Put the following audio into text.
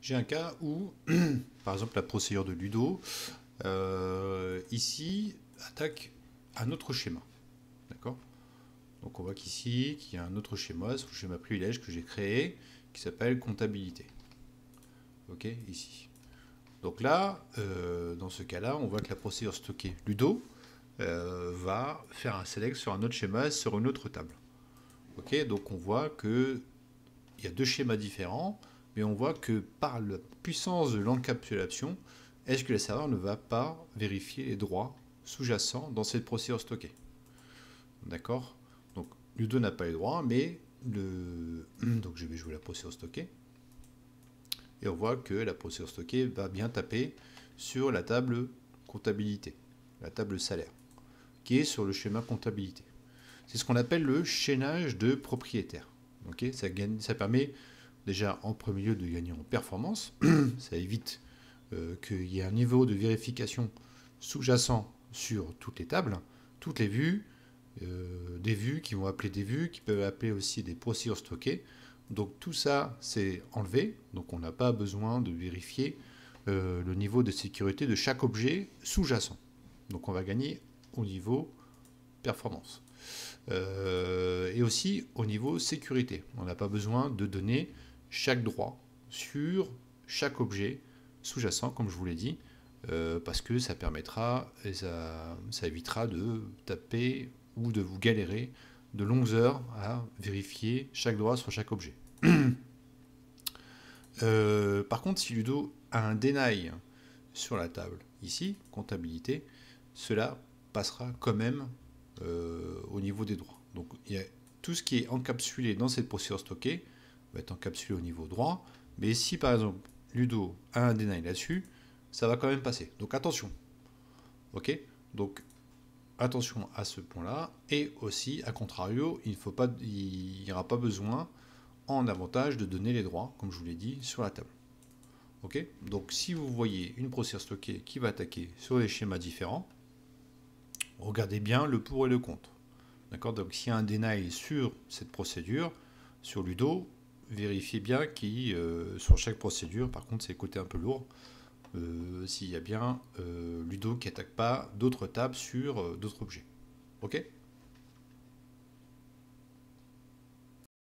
j'ai un cas où, par exemple, la procédure de Ludo, ici, attaque un autre schéma. D'accord? Donc on voit qu'ici, qu'il y a un autre schéma, c'est le schéma privilège que j'ai créé, qui s'appelle comptabilité. Ok, ici. Donc là, dans ce cas-là, on voit que la procédure stockée Ludo va faire un select sur un autre schéma, sur une autre table. Ok, donc on voit que il y a deux schémas différents, mais on voit que par la puissance de l'encapsulation, SQL Server ne va pas vérifier les droits sous-jacents dans cette procédure stockée. D'accord? Donc Ludo n'a pas les droits, mais donc je vais jouer la procédure stockée. Et on voit que la procédure stockée va bien taper sur la table comptabilité, la table salaire, qui est sur le schéma comptabilité. C'est ce qu'on appelle le chaînage de propriétaires. Okay, ça permet déjà en premier lieu de gagner en performance. Ça évite qu'il y ait un niveau de vérification sous-jacent sur toutes les tables, toutes les vues, des vues qui vont appeler des vues, qui peuvent appeler aussi des procédures stockées. Donc tout ça, c'est enlevé. Donc on n'a pas besoin de vérifier le niveau de sécurité de chaque objet sous-jacent. Donc on va gagner au niveau performance. Et aussi au niveau sécurité. On n'a pas besoin de donner chaque droit sur chaque objet sous-jacent, comme je vous l'ai dit, parce que ça permettra et ça évitera de taper ou de vous galérer de longues heures à vérifier chaque droit sur chaque objet. Par contre, si Ludo a un deny sur la table, ici, comptabilité, cela passera quand même au niveau des droits. Donc il y a tout ce qui est encapsulé dans cette procédure stockée va être encapsulé au niveau droit, mais si par exemple Ludo a un deny là-dessus, ça va quand même passer. Donc attention. Ok? Donc attention à ce point-là, et aussi, à contrario, il n'y aura pas besoin en avantage de donner les droits, comme je vous l'ai dit, sur la table. Ok? Donc si vous voyez une procédure stockée qui va attaquer sur des schémas différents, regardez bien le pour et le contre. D'accord? Donc s'il y a un deny sur cette procédure, sur Ludo, vérifiez bien qu'il, sur chaque procédure, par contre c'est le côté un peu lourd, s'il y a bien Ludo qui n'attaque pas d'autres tables sur d'autres objets. Ok?